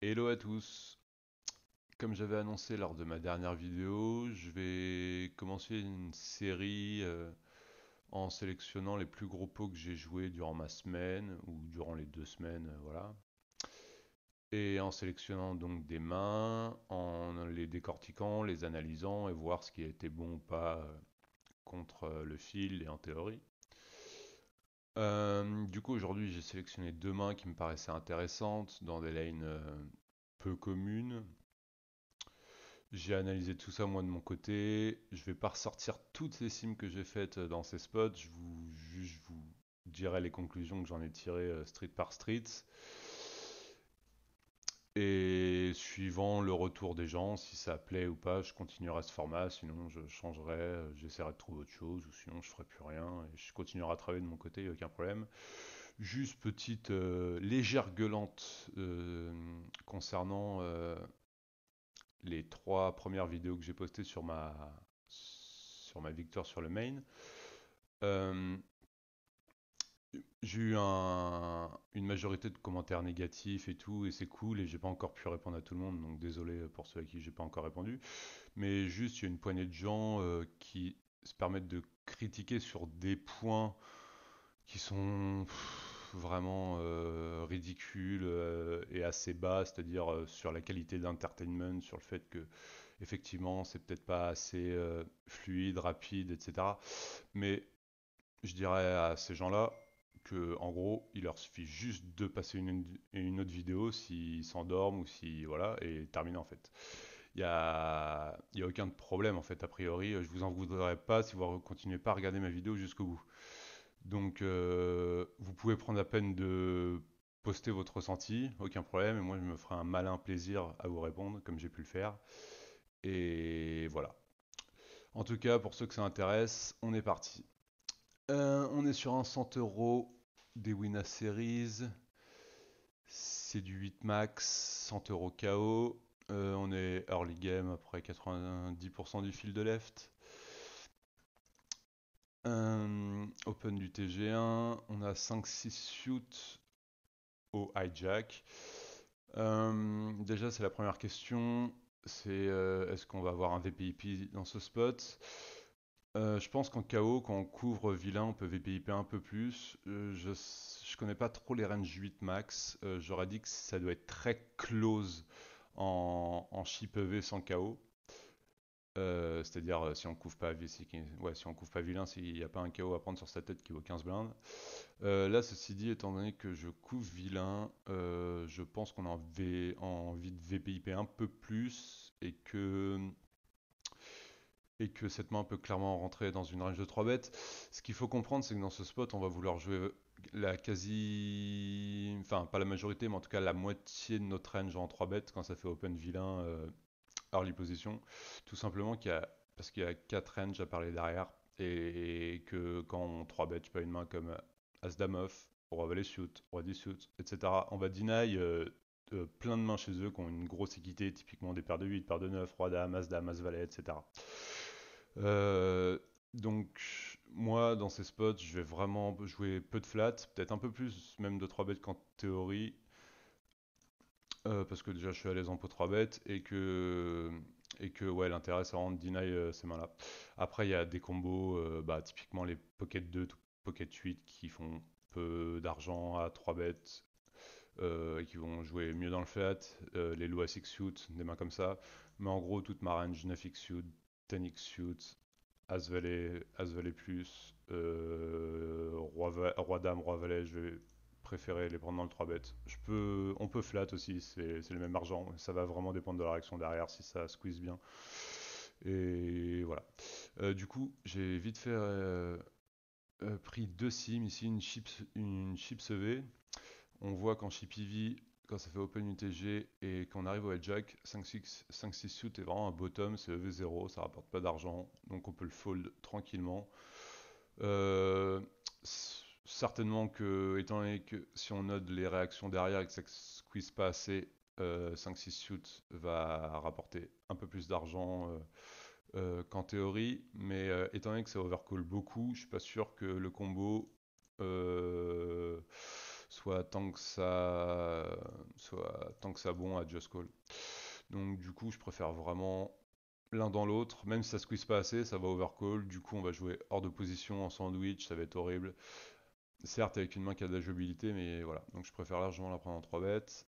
Hello à tous. Comme j'avais annoncé lors de ma dernière vidéo, je vais commencer une série en sélectionnant les plus gros pots que j'ai joués durant ma semaine ou durant les 2 semaines, voilà. Et en sélectionnant donc des mains, en les décortiquant, les analysant et voir ce qui a été bon ou pas contre le fil et en théorie. Du coup, aujourd'hui, j'ai sélectionné 2 mains qui me paraissaient intéressantes dans des lanes peu communes. J'ai analysé tout ça moi de mon côté. Je vais pas ressortir toutes les sims que j'ai faites dans ces spots. Je vous dirai les conclusions que j'en ai tirées street par street. Et suivant le retour des gens, si ça plaît ou pas, je continuerai ce format. Sinon, je changerai, j'essaierai de trouver autre chose. Ou sinon, je ferai plus rien. Et je continuerai à travailler de mon côté, y a aucun problème. Juste petite légère gueulante concernant les 3 premières vidéos que j'ai postées sur ma victoire sur le main. Euh, j'ai eu une majorité de commentaires négatifs et tout, et c'est cool, et j'ai pas encore pu répondre à tout le monde, donc désolé pour ceux à qui j'ai pas encore répondu. Mais juste, il y a une poignée de gens qui se permettent de critiquer sur des points qui sont vraiment ridicules et assez bas, c'est-à-dire sur la qualité d'entertainment, sur le fait que effectivement c'est peut-être pas assez fluide, rapide, etc. Mais je dirais à ces gens-là que en gros il leur suffit juste de passer une autre vidéo s'ils s'endorment ou si voilà et terminer en fait. Il y a aucun problème en fait a priori. Je vous en voudrais pas si vous continuez pas à regarder ma vidéo jusqu'au bout. Donc, vous pouvez prendre la peine de poster votre ressenti, aucun problème, et moi je me ferai un malin plaisir à vous répondre, comme j'ai pu le faire. Et voilà. En tout cas, pour ceux que ça intéresse, on est parti. On est sur un 100 euros des Winner Series. C'est du 8 max, 100 euros KO. On est early game après 90% du fil de left. Open du TG1, on a 5-6 shoots au hijack. Déjà, c'est la première question. C'est est-ce qu'on va avoir un VPIP dans ce spot? Je pense qu'en KO, quand on couvre vilain, on peut VPIP un peu plus. Je connais pas trop les range 8 max. J'aurais dit que ça doit être très close en chip EV sans KO. C'est-à-dire si on couvre pas, ouais, si on couvre pas vilain, s'il n'y a pas un KO à prendre sur sa tête qui vaut 15 blindes. Là, ceci dit, étant donné que je couvre vilain, je pense qu'on a envie de VPIP un peu plus et que cette main peut clairement rentrer dans une range de 3 bêtes. Ce qu'il faut comprendre, c'est que dans ce spot, on va vouloir jouer la quasi. Enfin, pas la majorité, mais en tout cas la moitié de notre range en 3 bêtes quand ça fait open vilain early position. Tout simplement parce qu'il y a 4 ranges à parler derrière et que quand on 3 bet, je pas une main comme As-Dame off, Roi Valet suit, Roi 10 suit, etc. On va deny plein de mains chez eux qui ont une grosse équité, typiquement des paires de 8, paires de 9, Roi Dame, As-Dame, As-Valet, etc. Euh, donc, moi, dans ces spots, je vais vraiment jouer peu de flats, peut-être un peu plus même de 3 bêtes qu'en théorie, parce que déjà je suis à l'aise en pot 3 bêtes et que ouais, l'intérêt c'est vraiment de deny ces mains-là. Après, il y a des combos, bah, typiquement les Pocket 2, Pocket 8 qui font peu d'argent à 3 bêtes et qui vont jouer mieux dans le flat. Les low à 6 suit, des mains comme ça. Mais en gros, toute ma range 9x suit, 10x suit, As-Valet plus, Roi Dame, Roi Valet, je vais préférer les prendre dans le 3 bet. On peut flat aussi, c'est le même argent. Ça va vraiment dépendre de la réaction derrière si ça squeeze bien. Et voilà. Du coup, j'ai vite fait pris 2 sims ici, une chips EV. On voit qu'en chip EV, quand ça fait open UTG et qu'on arrive au hijack, 5-6 suit est vraiment un bottom, c'est EV0, ça rapporte pas d'argent, donc on peut le fold tranquillement. Euh, Certainement que, étant donné que si on note les réactions derrière et que ça squeeze pas assez, 5-6 suit va rapporter un peu plus d'argent qu'en théorie, mais étant donné que ça overcall beaucoup, je suis pas sûr que le combo euh, soit tant que ça bon à just call. Donc du coup, je préfère vraiment l'un dans l'autre, même si ça squeeze pas assez, ça va overcall, du coup on va jouer hors de position en sandwich, ça va être horrible. Certes avec une main qui a de la jouabilité, mais voilà, donc je préfère largement la prendre en 3 bêtes.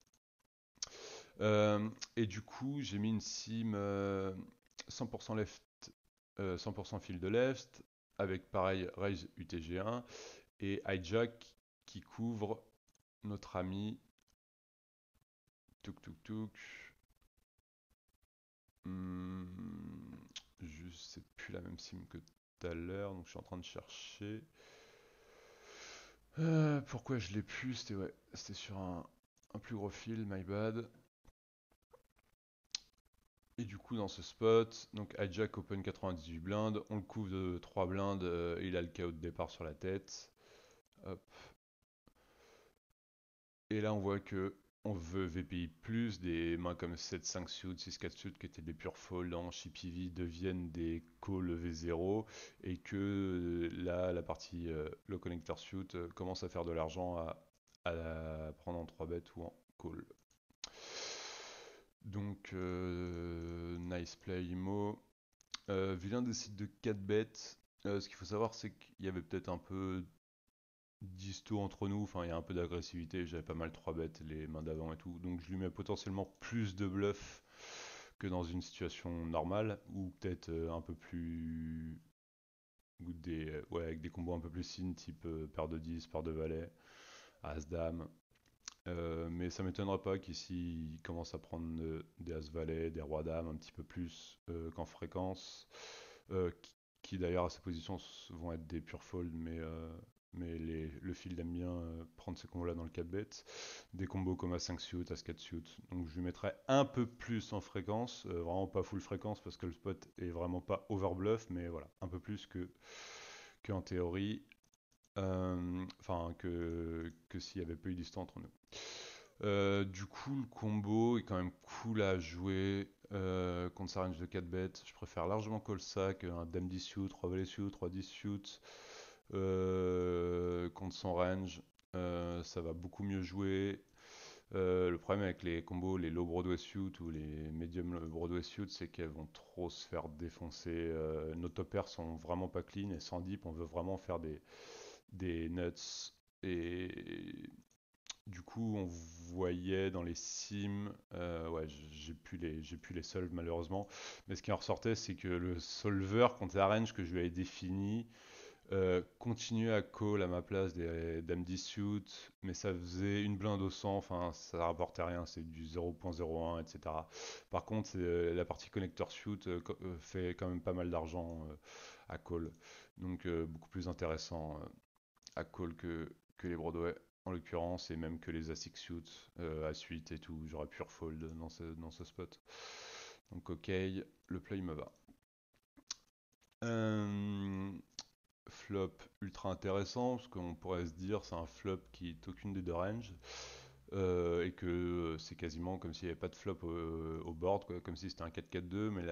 Et du coup j'ai mis une sim 100% left, 100% fil de left, avec pareil raise UTG1 et hijack qui couvre notre ami Tuk Tuk Tuk. Hmm, c'est plus la même sim que tout à l'heure, donc je suis en train de chercher. Pourquoi je l'ai plus? C'était sur un plus gros fil, my bad. Et du coup, dans ce spot, donc hijack open 98 blindes, on le couvre de 3 blindes, il a le KO de départ sur la tête. Hop. Et là, on voit que on veut VPI plus, des mains comme 7-5 suit, 6-4 suit qui étaient des pure fold en CPV deviennent des call V0 et que là, la partie le connector suit commence à faire de l'argent à la prendre en 3 bêtes ou en call. Donc, nice play IMO. Vilain décide de 4 bêtes. Ce qu'il faut savoir, c'est qu'il y avait peut-être un peu disto entre nous, enfin il y a un peu d'agressivité, j'avais pas mal 3 bêtes, les mains d'avant et tout, donc je lui mets potentiellement plus de bluff que dans une situation normale, ou peut-être un peu plus... ou ouais, avec des combos un peu plus sin, type paire de 10, paire de valet, as-dame. Mais ça m'étonnerait pas qu'ici il commence à prendre des as-valet, des rois-dames un petit peu plus qu'en fréquence, qui d'ailleurs à ces positions vont être des pure fold, mais le fil aime bien prendre ces combos là dans le 4 bet. Des combos comme A5 suit, As4 suit. Donc je lui mettrai un peu plus en fréquence, vraiment pas full fréquence parce que le spot est vraiment pas overbluff, mais voilà, un peu plus que en théorie. Enfin, que s'il y avait pas eu d'histoire entre nous. Du coup, le combo est quand même cool à jouer contre sa range de 4 bêtes. Je préfère largement call sac, un dame 10 suit, 3 valet suit, 3 10 suit contre son range. Ça va beaucoup mieux jouer. Le problème avec les combos, les low Broadway suit ou les medium Broadway suit, c'est qu'elles vont trop se faire défoncer. Nos top pairs sont vraiment pas clean et sans dip, on veut vraiment faire des nuts. Et du coup, on voyait dans les sims, ouais, j'ai plus les solves malheureusement, mais ce qui en ressortait, c'est que le solver contre la range que je lui avais défini continuait à call à ma place des dames 10 suit, mais ça faisait une blinde au 100, enfin ça rapportait rien, c'est du 0.01, etc. Par contre, la partie connector suit fait quand même pas mal d'argent à call, donc beaucoup plus intéressant à call que les Broadway en l'occurrence, et même que les ASIC suits à suite et tout, j'aurais pu refold dans ce spot. Donc ok, le play me va. Euh, Flop ultra intéressant, parce qu'on pourrait se dire c'est un flop qui est aucune des deux ranges, et que c'est quasiment comme s'il n'y avait pas de flop au board, quoi, comme si c'était un 4-4-2, mais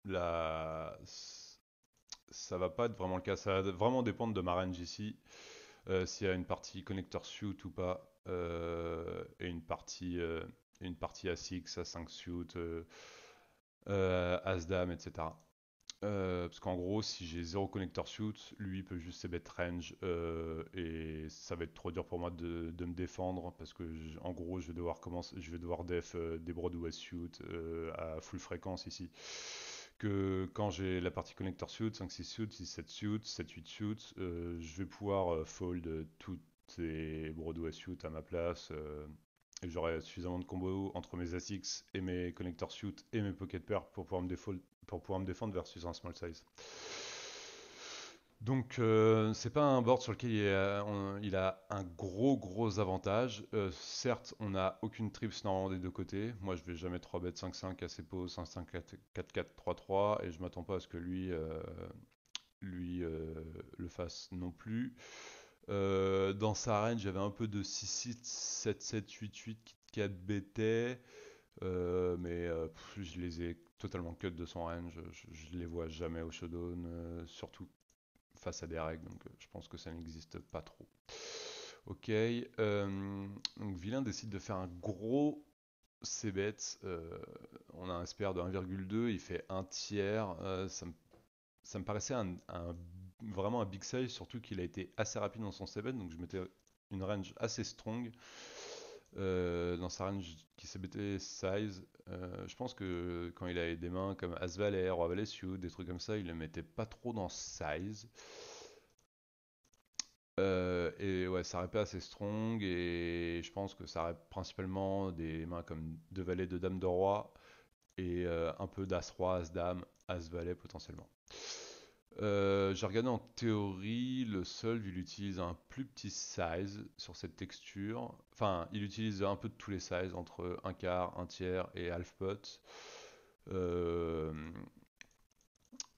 là, ça va pas être vraiment le cas, ça va vraiment dépendre de ma range ici. S'il y a une partie connecteur suit ou pas, et une partie A6, A5 suit, As-Dame, etc. Parce qu'en gros, si j'ai 0 connecteur suit, lui peut juste ses bet range, et ça va être trop dur pour moi de me défendre parce que en gros, je vais devoir def des Broadway suit à full fréquence ici. Que quand j'ai la partie connector suit, 5-6 suit, 6-7 suit, 7-8 suit, je vais pouvoir fold toutes ces Broadway suit à ma place. Et j'aurai suffisamment de combos entre mes A6 et mes connector suit et mes pocket pairs pour pouvoir me défendre versus un small size. Donc c'est pas un board sur lequel il a un gros avantage. Certes, on n'a aucune trips normalement des deux côtés. Moi, je vais jamais 3 bet 5-5 à ses poses, 5-5, 4-4, 3-3, et je m'attends pas à ce que lui le fasse non plus. Dans sa range, j'avais un peu de 6-6, 7-7, 8-8 qui 4 bêtaient. Mais je les ai totalement cut de son range. Je les vois jamais au showdown, surtout face à des règles. Donc je pense que ça n'existe pas trop. Ok. Donc vilain décide de faire un gros c-bet. On a un SPR de 1,2, il fait un tiers. Ça me paraissait vraiment un big size, surtout qu'il a été assez rapide dans son c-bet, donc je mettais une range assez strong dans sa range qui CBT size. Je pense que quand il avait des mains comme As-Valet, Roi-Valet Suit, des trucs comme ça, il le mettait pas trop dans size. Et ouais, ça répait assez strong et je pense que ça répète principalement des mains comme deux valets, deux dames de roi et un peu d'as-roi, as-dame, as-valet potentiellement. J'ai regardé en théorie, le solve il utilise un plus petit size sur cette texture. Enfin, il utilise un peu de tous les sizes entre un quart, un tiers et half pot. Euh,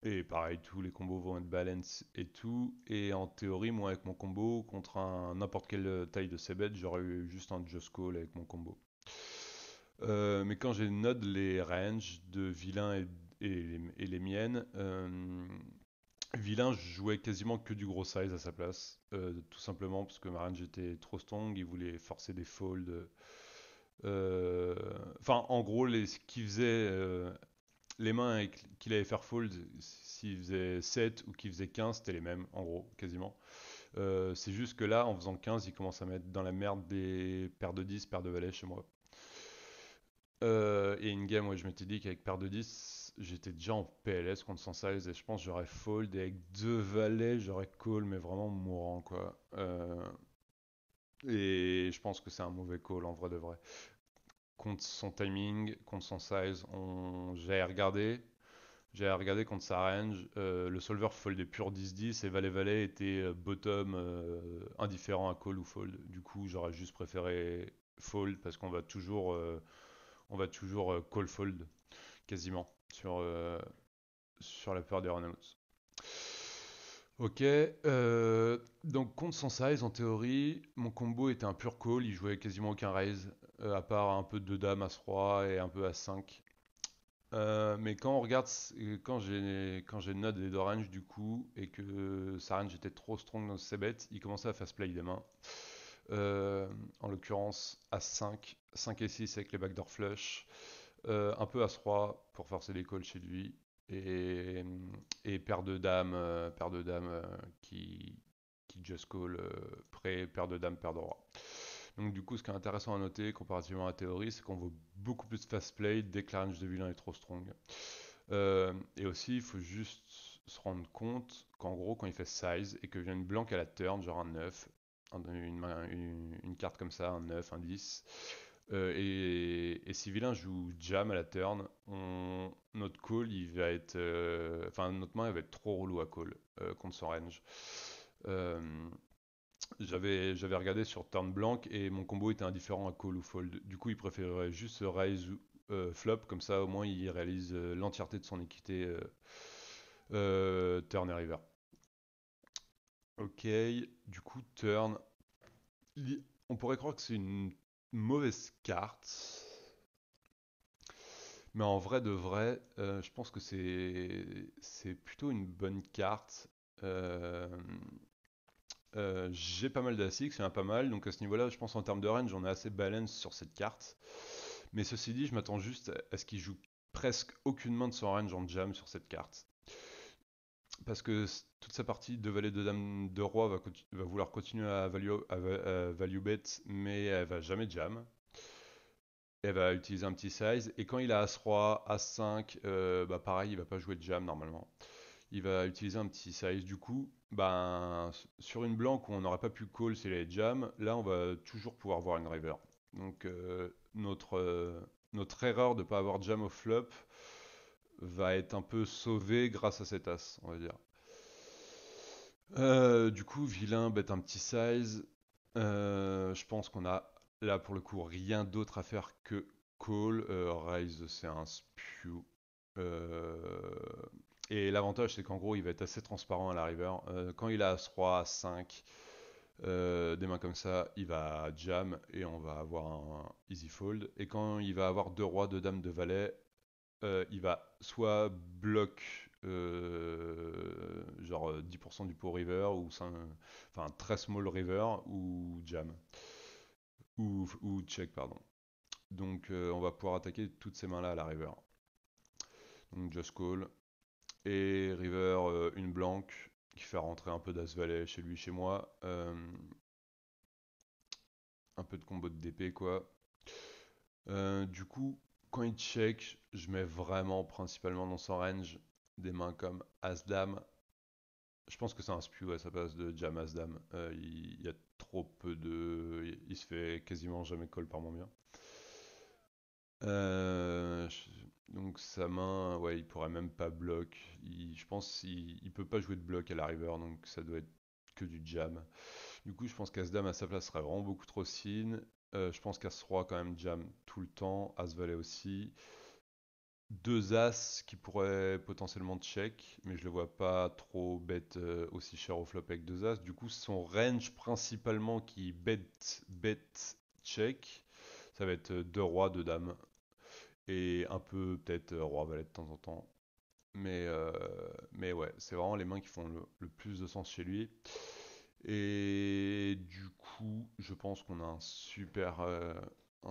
et pareil, tous les combos vont être balance et tout. Et en théorie, moi avec mon combo, contre n'importe quelle taille de c-bet, j'aurais eu juste un just call avec mon combo. Mais quand j'ai node les ranges de vilain et les miennes, vilain, je jouais quasiment que du gros size à sa place. Tout simplement parce que ma range était trop strong, il voulait forcer des folds. Enfin, en gros, ce qu'il faisait, les mains qu'il allait faire fold, s'il faisait 7 ou qu'il faisait 15, c'était les mêmes, en gros, quasiment. C'est juste que là, en faisant 15, il commence à mettre dans la merde des paires de 10, paires de valets chez moi. Et in-game, ouais, je m'étais dit qu'avec paire de 10, j'étais déjà en PLS contre Sansize et je pense que j'aurais fold et avec deux valets, j'aurais call, mais vraiment mourant quoi. Et je pense que c'est un mauvais call en vrai de vrai. Contre son timing, contre son size, j'avais regardé contre sa range, le solver foldait pur 10-10 et valet-valet était bottom indifférent à call ou fold. Du coup, j'aurais juste préféré fold parce on va toujours call fold quasiment sur la peur des runouts. Ok, donc contre son size en théorie, mon combo était un pur call, il jouait quasiment aucun raise, à part un peu de dames as roi et un peu as 5. Mais quand on regarde, quand j'ai le node des deux range du coup, et que sa range était trop strong dans ses bêtes, il commençait à fast play des mains. En l'occurrence as 5, 5 et 6 avec les backdoor flush, un peu As-Roi pour forcer les calls chez lui, et, et paire de dames qui just call pré, paire de dames, paire de roi. Donc du coup, ce qui est intéressant à noter comparativement à la théorie, c'est qu'on vaut beaucoup plus de fast play dès que la range de vilain est trop strong. Et aussi, il faut juste se rendre compte qu'en gros, quand il fait size et que vient une blanque à la turn, genre un 9, une carte comme ça, un 9, un 10, et si vilain joue jam à la turn, notre call il va être. Enfin, notre main elle va être trop relou à call contre son range. Euh, j'avais regardé sur turn blanc et mon combo était indifférent à call ou fold. Du coup, il préférerait juste raise flop, comme ça au moins il réalise l'entièreté de son équité turn et river. Ok, du coup, turn. On pourrait croire que c'est une mauvaise carte. Mais en vrai de vrai, je pense que c'est plutôt une bonne carte. Euh, j'ai pas mal d'ASIC, il y en a pas mal, donc à ce niveau-là, je pense en termes de range, on est assez balance sur cette carte. Mais ceci dit, je m'attends juste à ce qu'il joue presque aucune main de son range en jam sur cette carte. Parce que toute sa partie de valet de dame de roi va vouloir continuer à value bet, mais elle va jamais jam. Elle va utiliser un petit size. Et quand il a As-Roi, As-5, bah pareil, il va pas jouer de jam normalement. Il va utiliser un petit size. Du coup, ben, sur une blanque où on n'aurait pas pu call s'il avait jam, là on va toujours pouvoir voir une river. Donc notre erreur de ne pas avoir jam au flop va être un peu sauvée grâce à cet as, on va dire. Du coup, vilain bête un petit size. Je pense qu'on a là pour le coup rien d'autre à faire que call. Raise, c'est un spew. Euh, et l'avantage, c'est qu'en gros, il va être assez transparent à la river. Quand il a As-Roi, As-5, des mains comme ça, il va jam et on va avoir un easy fold. Et quand il va avoir deux rois, deux dames, deux valets, il va soit bloc genre 10% du pot river ou enfin très small river ou jam ou check pardon. Donc on va pouvoir attaquer toutes ces mains-là à la river. Donc just call et river une blanque qui fait rentrer un peu d'as-valet chez lui chez moi. Un peu de combo de DP quoi. Du coup, quand il check, je mets vraiment principalement dans son range des mains comme As-Dame. Je pense que c'est un spew, ouais, ça passe de Jam As-Dame. Il y a trop peu de. Il se fait quasiment jamais call par mon bien. Donc sa main, ouais, il pourrait même pas bloc. Je pense qu'il peut pas jouer de bloc à la river, donc ça doit être que du jam. Du coup, je pense qu'As-Dame à sa place serait vraiment beaucoup trop sin. Je pense qu'As-Roi quand même jam tout le temps, As-Valet aussi. Deux As qui pourraient potentiellement check, mais je le vois pas trop bet aussi cher au flop avec deux As. Du coup, son range principalement qui bet check, ça va être deux rois, deux dames. Et un peu peut-être roi-valet de temps en temps. Mais, euh, mais ouais, c'est vraiment les mains qui font le plus de sens chez lui. Et du coup, je pense qu'on a un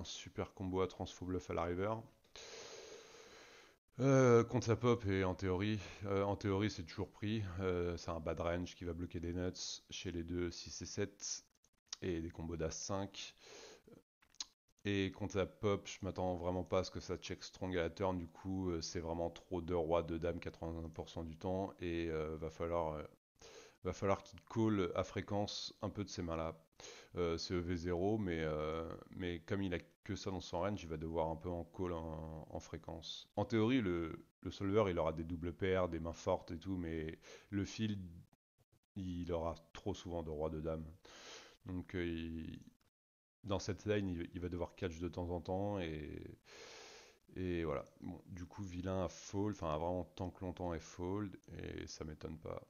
super combo à transfo bluff à la river. Contre sa pop et en théorie c'est toujours pris. C'est un bad range qui va bloquer des nuts chez les deux 6 et 7 et des combos d'As 5. Et contre la pop, je m'attends vraiment pas à ce que ça check strong à la turn. Du coup, c'est vraiment trop de rois, de dames 80% du temps et va falloir qu'il call à fréquence un peu de ces mains-là. C'est EV0, mais comme il a que ça dans son range, il va devoir un peu en call en fréquence. En théorie, le solver, il aura des doubles paires, des mains fortes et tout, mais le field, il aura trop souvent de rois de dames. Donc, dans cette line, il va devoir catch de temps en temps et voilà. Bon, du coup, vilain à fold, enfin, a vraiment tant que longtemps est fold et ça m'étonne pas.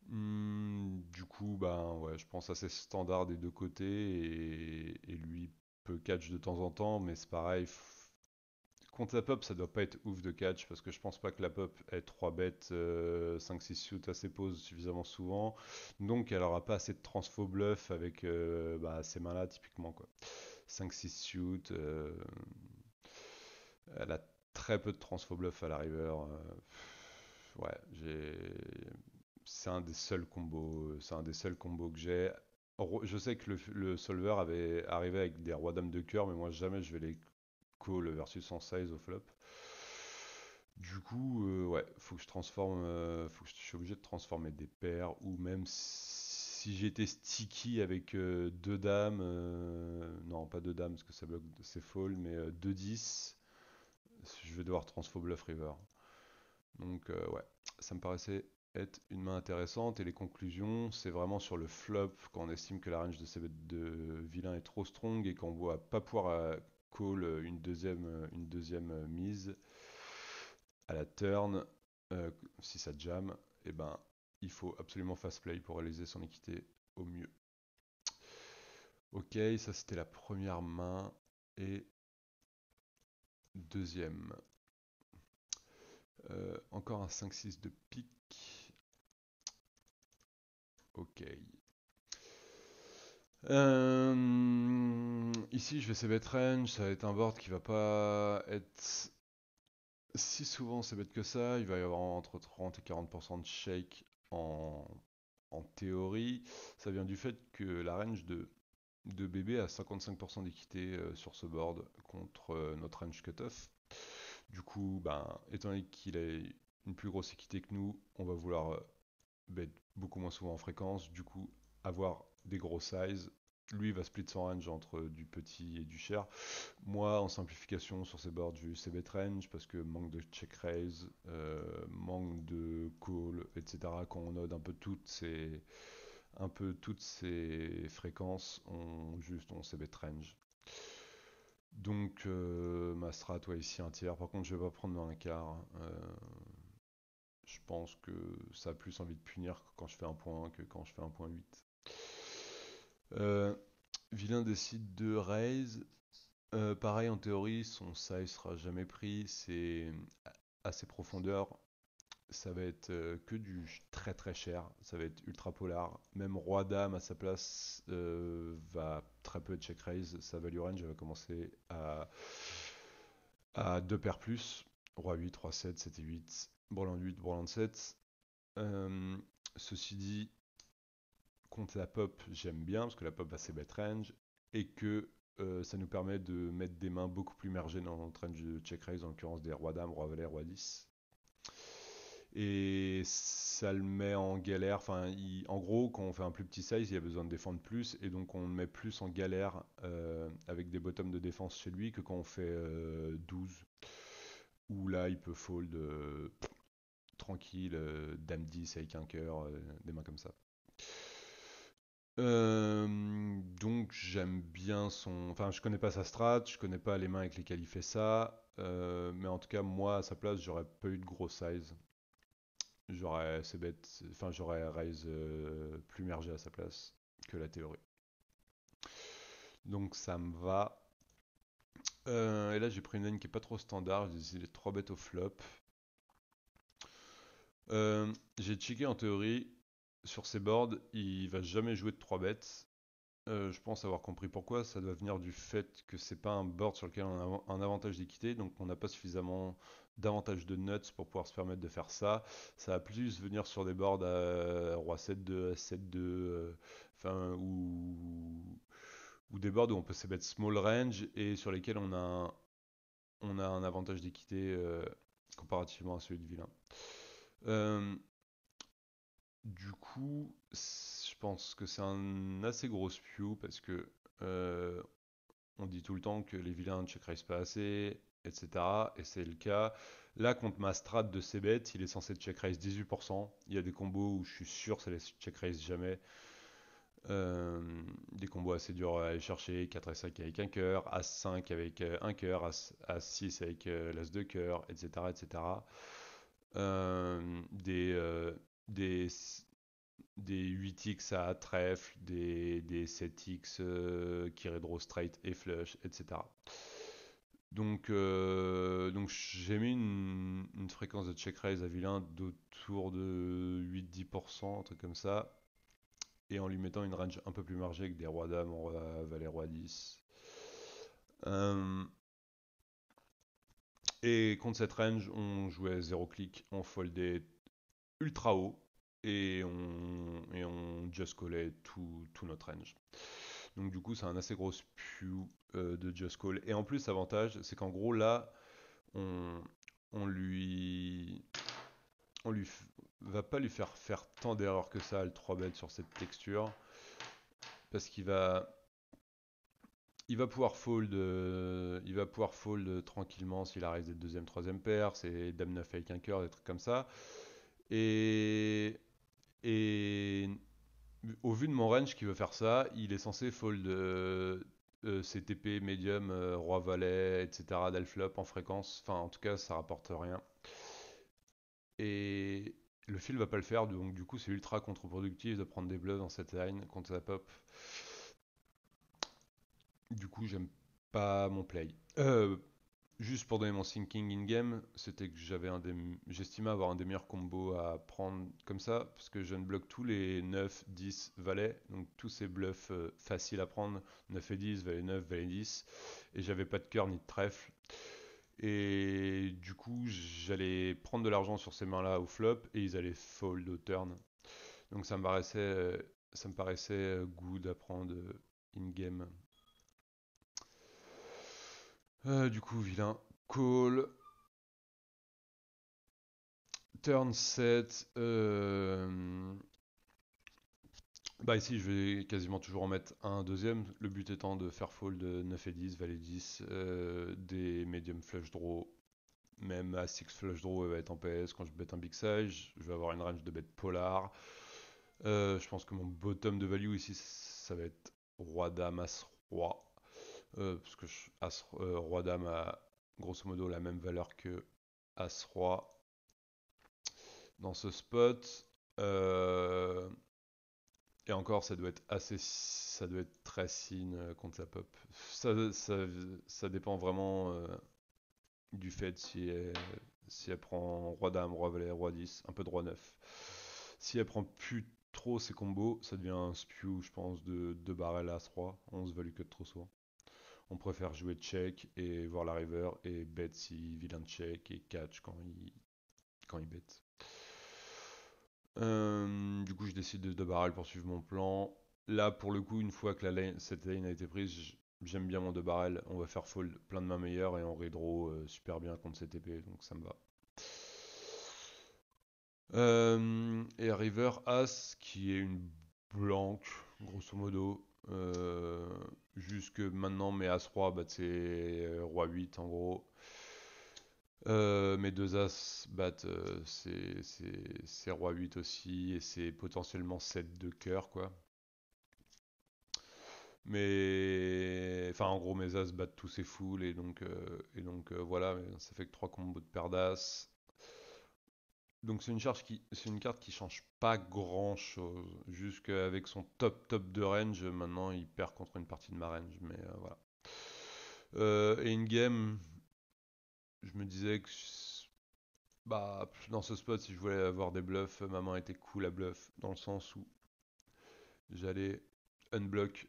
Du coup, ben ouais, je pense assez standard des deux côtés et lui peut catch de temps en temps, mais c'est pareil. Contre la pop, ça doit pas être ouf de catch parce que je pense pas que la pop ait 3 bêtes 5-6 suits à ses poses suffisamment souvent. Donc elle aura pas assez de transfo bluff avec ces mains-là typiquement quoi. 5-6 suits, elle a très peu de transfo bluff à la river. Ouais, c'est un des seuls combos que j'ai. Je sais que le solver avait arrivé avec des rois dames de cœur, mais moi jamais je vais les call versus en size au flop. Du coup, ouais, faut que je transforme, je suis obligé de transformer des paires, ou même si j'étais sticky avec deux dames, non pas deux dames parce que ça bloque, c'est fold, mais deux 10, je vais devoir transfo bluff river. Donc ouais, ça me paraissait être une main intéressante. Et les conclusions, c'est vraiment sur le flop, quand on estime que la range de ces bêtes de vilain est trop strong et qu'on voit pas pouvoir call une deuxième mise à la turn, si ça jam, et ben il faut absolument fast play pour réaliser son équité au mieux. Ok, ça c'était la première main. Et deuxième. Encore un 5-6 de pique. Ok. Ici, je vais CBet range, ça va être un board qui va pas être si souvent CBet que ça. Il va y avoir entre 30 et 40% de shake en théorie. Ça vient du fait que la range de BB a 55% d'équité sur ce board contre notre range cutoff. Du coup, ben, étant donné qu'il a une plus grosse équité que nous, on va vouloir bet beaucoup moins souvent en fréquence. Du coup, avoir des gros sizes. Lui va split son range entre du petit et du cher. Moi, en simplification sur ces boards, j'ai eu ces bet range parce que manque de check raise, manque de call, etc. Quand on node un peu toutes ces fréquences, on sait bet range. Donc ma strat, ouais, ici un tiers. Par contre, je vais pas prendre dans un quart. Je pense que ça a plus envie de punir quand je fais 1.1 que quand je fais 1.8. Euh, Vilain décide de raise. Pareil, en théorie, son size sera jamais pris, c'est à ses profondeurs, ça va être que du très très cher, ça va être ultra polar. Même Roi Dame à sa place va très peu être check raise, sa value range va commencer à 2 paires plus, Roi 8, Roi 7, 7 et 8, Brelan 8, Brelan 7. Euh, Ceci dit, contre la pop, j'aime bien parce que la pop a ses bet range et que ça nous permet de mettre des mains beaucoup plus mergées dans notre range de check raise, en l'occurrence des Roi Dame, Roi Valet, Roi 10. Et ça le met en galère. Enfin, en gros, quand on fait un plus petit size, il y a besoin de défendre plus. Et donc, on le met plus en galère avec des bottoms de défense chez lui que quand on fait 12. Où là, il peut fold tranquille, Dame 10 avec un cœur, des mains comme ça. Donc, j'aime bien son. Enfin, je connais pas sa strat, je connais pas les mains avec lesquelles il fait ça. Mais en tout cas, moi, à sa place, j'aurais pas eu de gros size. C'est bête, enfin j'aurais raise plus mergé à sa place que la théorie. Donc ça me va. Et là j'ai pris une ligne qui est pas trop standard, j'ai décidé de 3 bêtes au flop. J'ai checké en théorie, sur ses boards, il va jamais jouer de 3 bêtes. Je pense avoir compris pourquoi, ça doit venir du fait que c'est pas un board sur lequel on a un avantage d'équité, donc on n'a pas suffisamment d'avantage de nuts pour pouvoir se permettre de faire ça. Ça va plus venir sur des boards à roi 7-2, à 7-2, enfin, ou des boards où on peut se mettre small range et sur lesquels on a un avantage d'équité comparativement à celui de vilain. Euh, du coup, je pense que c'est un assez gros spew parce que euh, on dit tout le temps que les vilains ne check raise pas assez, etc. Et c'est le cas. Là, contre ma strat de C-bet, il est censé check raise 18%. Il y a des combos où je suis sûr que ça les check raise jamais. Euh, des combos assez durs à aller chercher, 4 et 5 avec un cœur, As-5 avec un cœur, As-6 avec l'As de cœur, etc. etc. Des, des, des 8x à trèfle, des 7x qui redraw straight et flush, etc. Donc j'ai mis une fréquence de check raise à vilain d'autour de 8-10%, un truc comme ça, et en lui mettant une range un peu plus margée avec des rois dames, roi valet, roi 10. Euh, et contre cette range, on jouait 0 clic, on foldait ultra haut, et on just collait tout notre range. Donc du coup, c'est un assez gros spew de just call. Et en plus, l'avantage, c'est qu'en gros, là, on, on lui, on lui va pas lui faire tant d'erreurs que ça, le 3 bet sur cette texture, parce il va pouvoir fold tranquillement s'il arrive des deuxième, troisième paire, c'est Dame 9 avec un cœur, des trucs comme ça. Et, et au vu de mon range qui veut faire ça, il est censé fold CTP, medium, roi valet, etc. d'alflop en fréquence. Enfin, en tout cas, ça rapporte rien. Et le fil va pas le faire, donc du coup, c'est ultra contre-productif de prendre des bluffs dans cette line contre sa pop. Du coup, j'aime pas mon play. Juste pour donner mon thinking in-game, c'était que j'estimais avoir un des meilleurs combos à prendre comme ça, parce que je ne bloque tous les 9, 10 valets, donc tous ces bluffs faciles à prendre, 9 et 10, valet 9, valet 10, et j'avais pas de cœur ni de trèfle. Et du coup, j'allais prendre de l'argent sur ces mains-là au flop, et ils allaient fold au turn. Donc ça me paraissait good à prendre in-game. Du coup, vilain, call. Turn 7. Bah ici, je vais quasiment toujours en mettre un deuxième. Le but étant de faire fold 9 et 10, valet 10, des medium flush draw. Même à 6 flush draw, elle va être en PS. Quand je bête un big size, je vais avoir une range de bet polar. Je pense que mon bottom de value ici, ça va être roi, dame, as, roi. Parce que roi, dame a grosso modo la même valeur que as, roi dans ce spot. Euh, Et encore, ça doit être très sin contre la pop. Ça dépend vraiment du fait si elle prend roi dame, roi valet, roi 10, un peu de roi 9. Si elle prend plus trop ses combos, ça devient un spew, je pense, de 2 barrels à 3. 11 value cut trop souvent. On préfère jouer check et voir la river et bet si vilain check et catch quand il bet. Du coup, je décide de 2 barrels pour suivre mon plan. Là, pour le coup, une fois que cette lane a été prise, j'aime bien mon 2 barrels. On va faire fold plein de mains meilleures et on redraw super bien contre cette épée, donc ça me va. Et River As, qui est une blanque, grosso modo. Jusque maintenant, mes As-Roi, bah, c'est Roi 8 en gros. Mes deux As battent, c'est Roi 8 aussi, et c'est potentiellement 7 de cœur, quoi. Mais, enfin, en gros, mes As battent tous ces foules, voilà, ça fait que 3 combos de paire d'As. Donc c'est une carte qui change pas grand chose. Jusqu'avec son top de range, maintenant il perd contre une partie de ma range, mais voilà. Et in game, je me disais que bah, dans ce spot, si je voulais avoir des bluffs, ma main était cool à bluff, dans le sens où j'allais unblock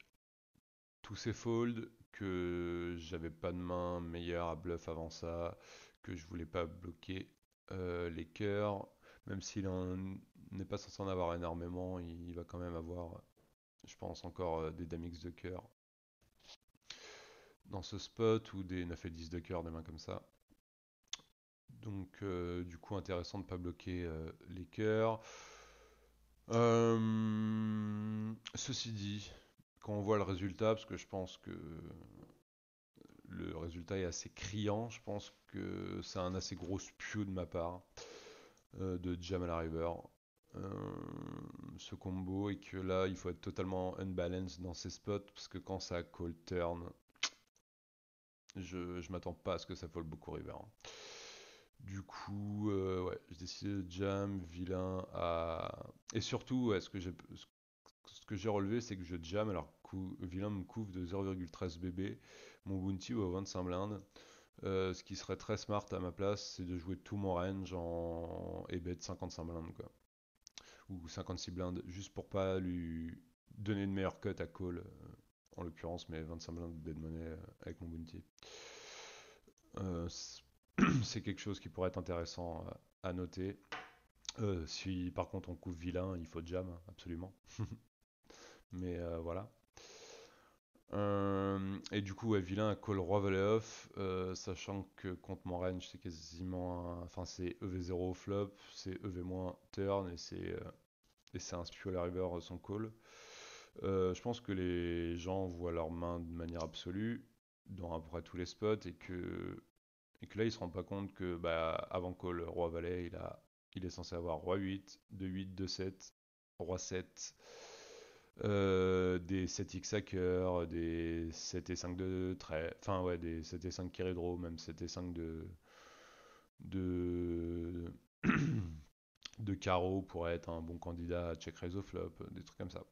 tous ces folds, que j'avais pas de main meilleure à bluff avant ça, que je voulais pas bloquer les cœurs, même s'il n'est pas censé en avoir énormément, il va quand même avoir, je pense, encore des dames X de cœur dans ce spot, ou des 9 et 10 de cœur, des mains comme ça. Donc du coup intéressant de ne pas bloquer les cœurs. Ceci dit, quand on voit le résultat, parce que je pense que le résultat est assez criant, je pense que c'est un assez gros spew de ma part de jam à la river. Euh, Ce combo, et que là il faut être totalement unbalanced dans ces spots, parce que quand ça call turn, je m'attends pas à ce que ça fold beaucoup river. Du coup, ouais, j'ai décidé de jam vilain à. Et surtout, ouais, ce que j'ai relevé, c'est que je jam, alors vilain me couvre de 0,13 bb, mon bounty au 25 blindes. Ce qui serait très smart à ma place, c'est de jouer tout mon range et bet 55 blindes, quoi. Ou 56 blindes, juste pour pas lui donner une meilleure cut à call, en l'occurrence, mais 25 blindes de dead money avec mon bounty. Euh, c'est quelque chose qui pourrait être intéressant à noter. Si par contre on couvre vilain, il faut jam, absolument. Mais voilà. Et du coup, ouais, vilain a call roi valet off, sachant que contre mon range, c'est quasiment. Enfin, c'est EV0 flop, c'est EV- turn, et c'est un spew à la river son call. Je pense que les gens voient leur main de manière absolue dans à peu près tous les spots, et que là, ils se rendent pas compte que bah, avant call roi valet, il est censé avoir roi 8, 2 8, 2 7, roi 7, des 7x hacker, des 7 et 5 de trait, enfin ouais, des 7 et 5 carry draw, même 7 et 5 de, de carreau pourrait être un bon candidat à check raise au flop, des trucs comme ça.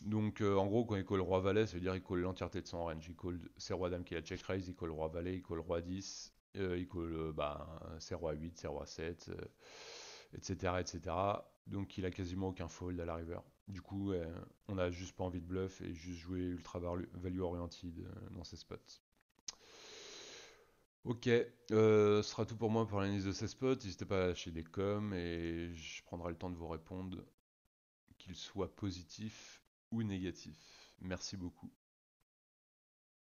Donc en gros, quand il call roi valet, ça veut dire qu'il call l'entièreté de son range. Il call ses rois dames qu'il a check raise, il call roi valet, il call roi 10, il call bah, ses roi 8, ses roi 7, etc., etc. Donc il a quasiment aucun fold à la river. Du coup, on a juste pas envie de bluff et juste jouer ultra value oriented dans ces spots. Ok, ce sera tout pour moi pour l'analyse de ces spots. N'hésitez pas à lâcher des coms et je prendrai le temps de vous répondre, qu'ils soient positifs ou négatifs. Merci beaucoup.